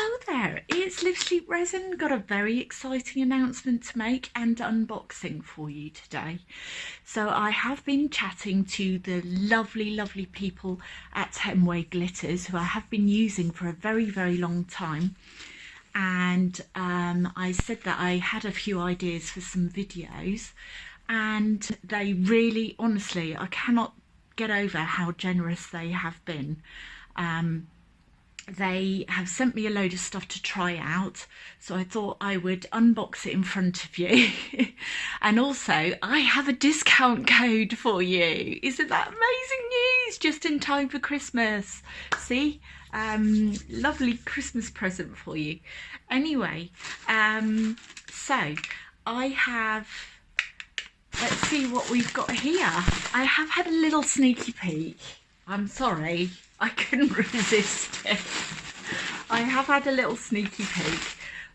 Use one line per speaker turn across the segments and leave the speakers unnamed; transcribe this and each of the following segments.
Hello there, it's Live Sleep Resin. Got a very exciting announcement to make and unboxing for you today. So I have been chatting to the lovely people at Hemway glitters, who I have been using for a very long time, and I said that I had a few ideas for some videos, and they really, honestly, I cannot get over how generous they have been. They have sent me a load of stuff to try out, so I thought I would unbox it in front of you. And also I have a discount code for you. Isn't that amazing news? Just in time for Christmas. See, lovely Christmas present for you. Anyway, so I have, let's see what we've got here. I have had a little sneaky peek. I'm sorry, I couldn't resist it. I have had a little sneaky peek,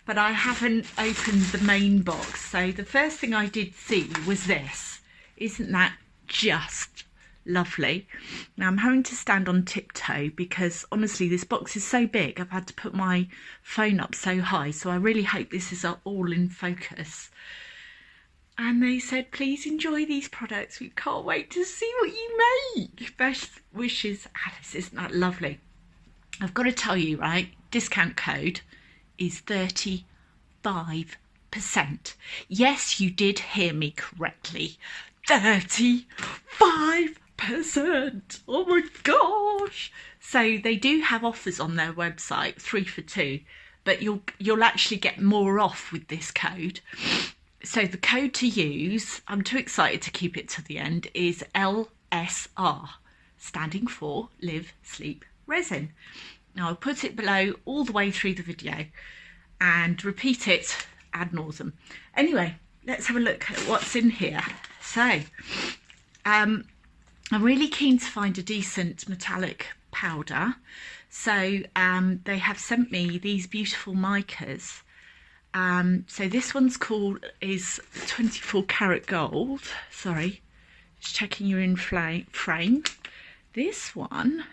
but I haven't opened the main box. So the first thing I did see was this. Isn't that just lovely? Now I'm having to stand on tiptoe because honestly this box is so big, I've had to put my phone up so high. So I really hope this is all in focus. And they said, please enjoy these products. We can't wait to see what you make. Best wishes, Alice. Isn't that lovely? I've got to tell you, right, discount code is 35%. Yes, you did hear me correctly. 35%. Oh my gosh. So they do have offers on their website, 3 for 2, but you'll actually get more off with this code. So the code to use, I'm too excited to keep it to the end, is LSR, standing for Live Sleep Resin. Now I'll put it below all the way through the video and repeat it ad nauseum. Anyway, let's have a look at what's in here. So I'm really keen to find a decent metallic powder. So they have sent me these beautiful micas. So this one's is 24 karat gold. Sorry, just checking you're in frame. This one,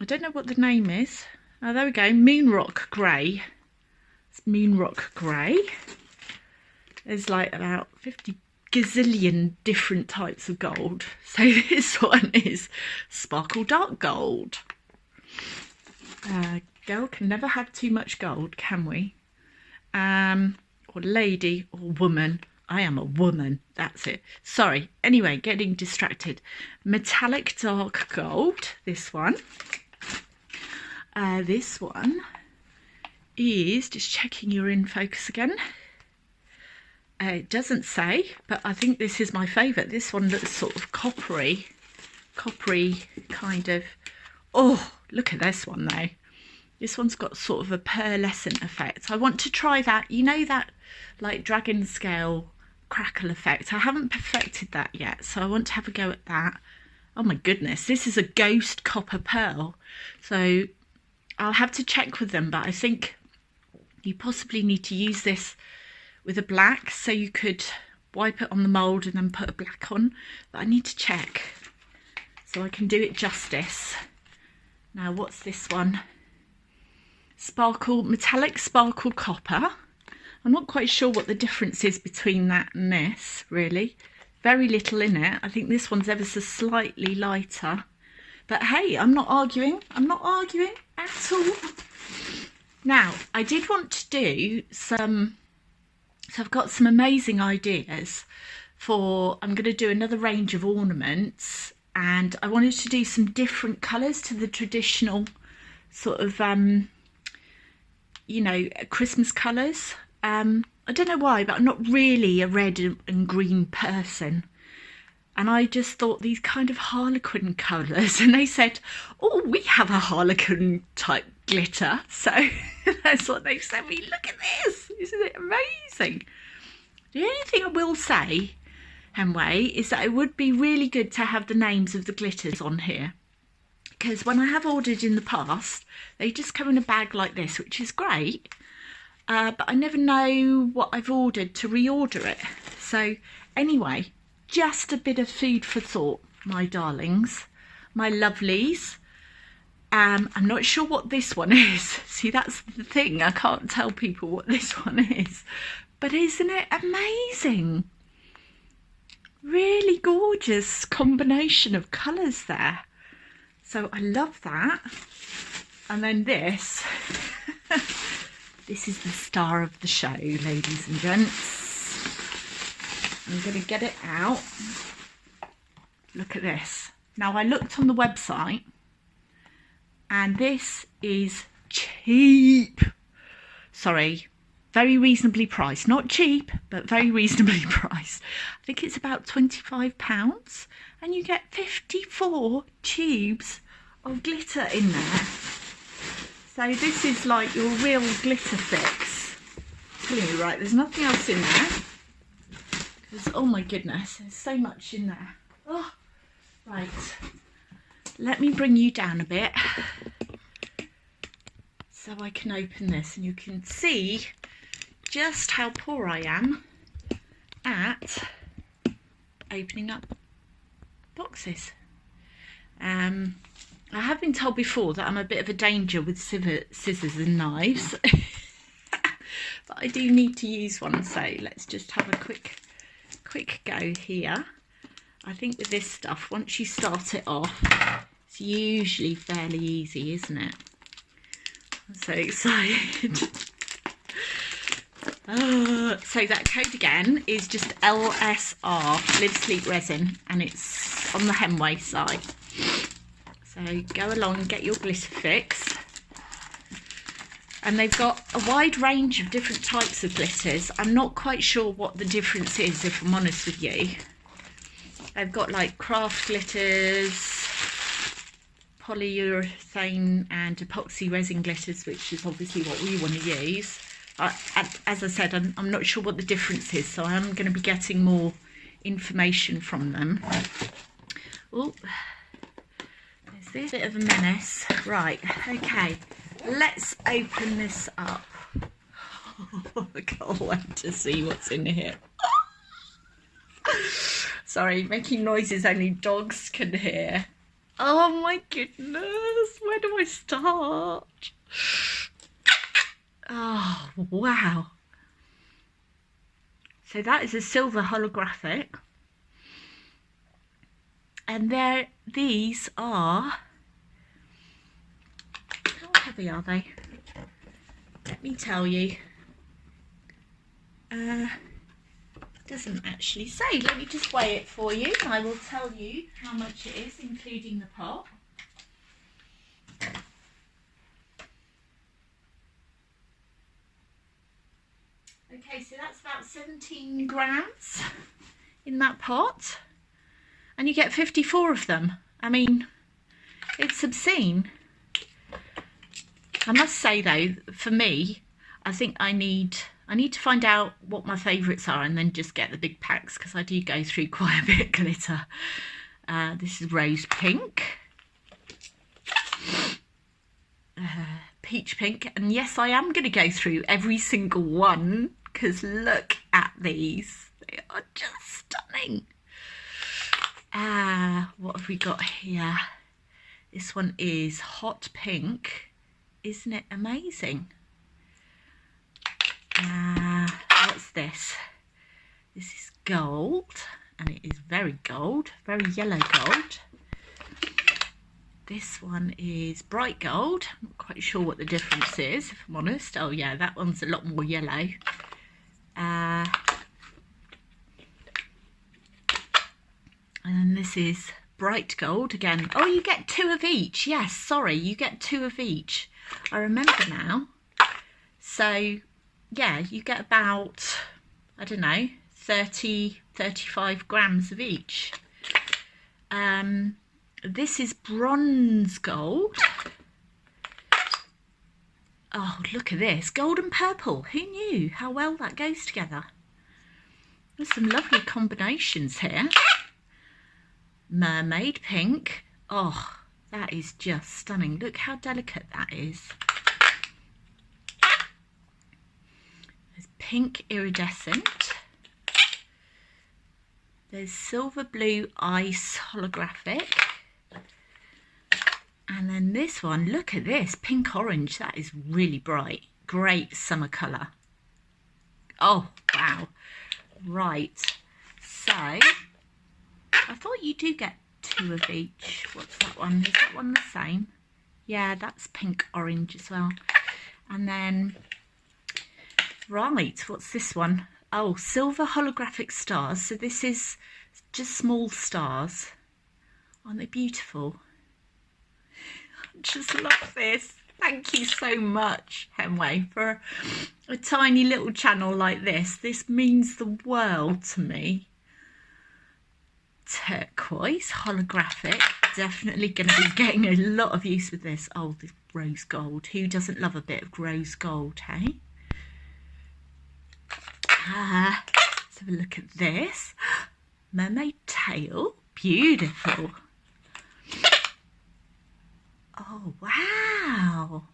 I don't know what the name is. Oh, there we go, Moonrock Grey. It's Moonrock Grey. There's like about 50 gazillion different types of gold. So this one is Sparkle Dark Gold. Girl can never have too much gold, can we? Or lady or woman. I am a woman, that's it. Sorry, anyway, getting distracted. Metallic dark gold, this one. This one is, just checking you're in focus again. It doesn't say, but I think this is my favourite. This one looks sort of coppery kind of. Oh, look at this one though. This one's got sort of a pearlescent effect. I want to try that, you know, that like dragon scale crackle effect. I haven't perfected that yet, so I want to have a go at that. Oh my goodness, this is a ghost copper pearl. So I'll have to check with them, but I think you possibly need to use this with a black, so you could wipe it on the mould and then put a black on. But I need to check so I can do it justice. Now, what's this one? Metallic sparkle copper. I'm not quite sure what the difference is between that and this, really. Very little in it. I think this one's ever so slightly lighter. But hey, I'm not arguing. I'm not arguing at all. Now, I did want to do some, so I've got some amazing ideas for, I'm going to do another range of ornaments, and I wanted to do some different colours to the traditional sort of you know, Christmas colours. I don't know why, but I'm not really a red and green person. And I just thought these kind of harlequin colours, and they said, oh, we have a harlequin type glitter. So that's what they sent me. Look at this. Isn't it amazing? The only thing I will say, Hemway, is that it would be really good to have the names of the glitters on here. Because when I have ordered in the past, they just come in a bag like this, which is great, but I never know what I've ordered to reorder it. So anyway, just a bit of food for thought, my darlings, my lovelies. I'm not sure what this one is. See, that's the thing. I can't tell people what this one is. But isn't it amazing? Really gorgeous combination of colours there. So I love that. And then this. This is the star of the show, ladies and gents. I'm going to get it out. Look at this. Now, I looked on the website and this is cheap. Sorry, very reasonably priced. Not cheap, but very reasonably priced. I think it's about £25 and you get 54 tubes of glitter in there. So this is like your real glitter fix. I'm telling you, right, there's nothing else in there. Because, oh my goodness, there's so much in there. Oh, right. Let me bring you down a bit so I can open this and you can see just how poor I am at opening up boxes. I have been told before that I'm a bit of a danger with scissors and knives, but I do need to use one, so let's just have a quick go here. I think with this stuff, once you start it off, it's usually fairly easy, isn't it? I'm so excited. So that code again is just LSR, Live Sleep Resin, and it's on the Hemway site. So go along and get your glitter fix. And they've got a wide range of different types of glitters. I'm not quite sure what the difference is, if I'm honest with you. They've got like craft glitters, polyurethane and epoxy resin glitters, which is obviously what we want to use. As I said, I'm not sure what the difference is, so I'm going to be getting more information from them. Oh, there's this bit of a menace. Right, okay, let's open this up. Oh, I can't wait to see what's in here. Sorry, making noises only dogs can hear. Oh my goodness, where do I start? Oh, wow. So that is a silver holographic. And these are, how heavy are they? Let me tell you. Doesn't actually say. Let me just weigh it for you. I will tell you how much it is, including the pot. Okay, so that's about 17 grams in that pot, and you get 54 of them. I mean, it's obscene. I must say though, for me, I think I need to find out what my favourites are and then just get the big packs, because I do go through quite a bit of glitter. This is rose pink, peach pink, and yes, I am going to go through every single one, because look at these. They are just stunning. What have we got here? This one is hot pink. Isn't it amazing? What's this? This is gold, and it is very gold, very yellow gold. This one is bright gold. I'm not quite sure what the difference is, if I'm honest. Oh yeah, that one's a lot more yellow. And then this is bright gold again. Oh, you get 2 of each. Yes, sorry, you get 2 of each. I remember now. So yeah, you get about, I don't know, 35 grams of each. This is bronze gold. Oh, look at this, gold and purple. Who knew how well that goes together? There's some lovely combinations here. Mermaid pink. Oh, that is just stunning. Look how delicate that is. There's pink iridescent. There's silver blue ice holographic. And then this one, look at this, pink orange. That is really bright. Great summer colour. Oh, wow. Right. So, I thought you do get 2 of each. What's that one? Is that one the same? Yeah, that's pink orange as well. And then, right, what's this one? Oh, silver holographic stars. So this is just small stars. Aren't they beautiful? I just love this. Thank you so much, Hemway, for a tiny little channel like this. This means the world to me. Turquoise, holographic. Definitely going to be getting a lot of use with this. Oh, this rose gold. Who doesn't love a bit of rose gold, hey? Let's have a look at this. Mermaid tail. Beautiful. Oh, wow.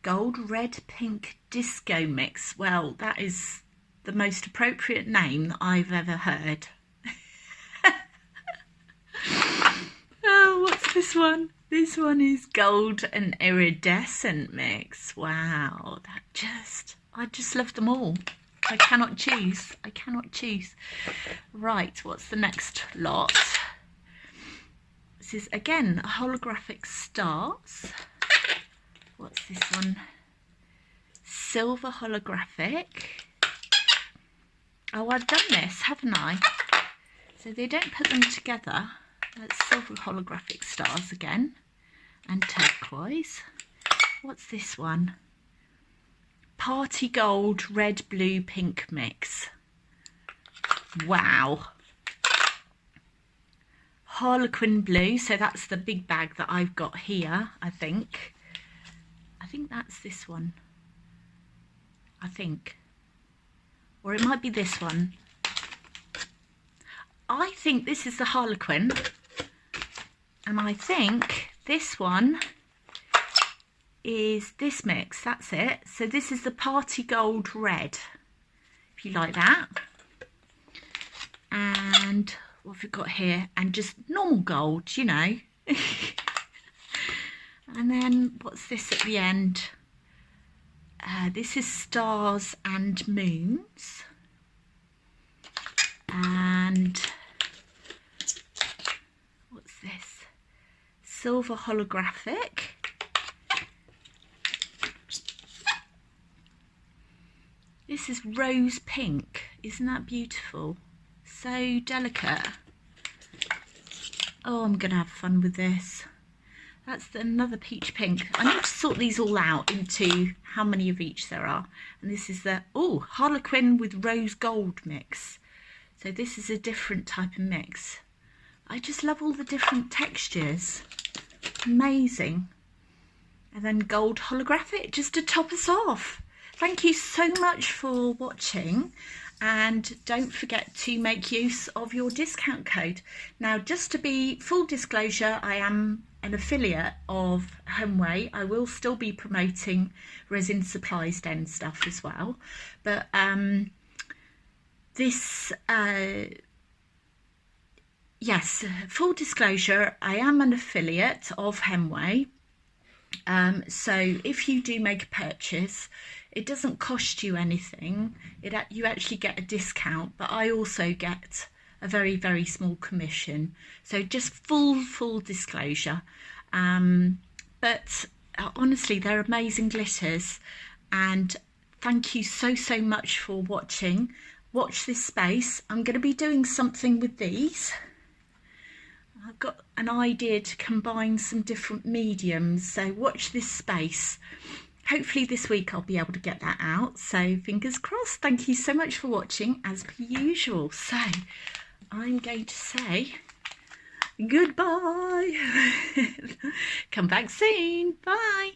Gold, red, pink disco mix. Well, that is the most appropriate name that I've ever heard. Oh, what's this one? This one is gold and iridescent mix. Wow, I just love them all. I cannot choose. I cannot choose. Right, what's the next lot? This is again a holographic stars. What's this one? Silver holographic. Oh, I've done this, haven't I? So they don't put them together. That's silver holographic stars again. And turquoise. What's this one? Party gold, red, blue, pink mix. Wow. Harlequin blue, so that's the big bag that I've got here, I think. I think that's this one. I think. Or it might be this one. I think this is the Harlequin. And I think this one is this mix. That's it. So this is the Party Gold Red, if you like that. And what have we got here? And just normal gold, you know. And then what's this at the end? This is Stars and Moons. And what's this? Silver holographic. This is rose pink. Isn't that beautiful? So delicate. Oh, I'm going to have fun with this. That's another peach pink. I need to sort these all out into how many of each there are. And this is the, oh, Harlequin with rose gold mix. So this is a different type of mix. I just love all the different textures. Amazing. And then gold holographic just to top us off. Thank you so much for watching. And don't forget to make use of your discount code. Now, just to be full disclosure, I am an affiliate of Hemway. I will still be promoting Resin Supplies Den stuff as well. But yes, full disclosure, I am an affiliate of Hemway. So if you do make a purchase, it doesn't cost you anything. You actually get a discount, but I also get a very, very small commission. So just full disclosure. But honestly, they're amazing glitters. And thank you so much for watching. Watch this space. I'm going to be doing something with these. I've got an idea to combine some different mediums, so watch this space. Hopefully this week I'll be able to get that out, so fingers crossed. Thank you so much for watching, as per usual. So I'm going to say goodbye. Come back soon. Bye.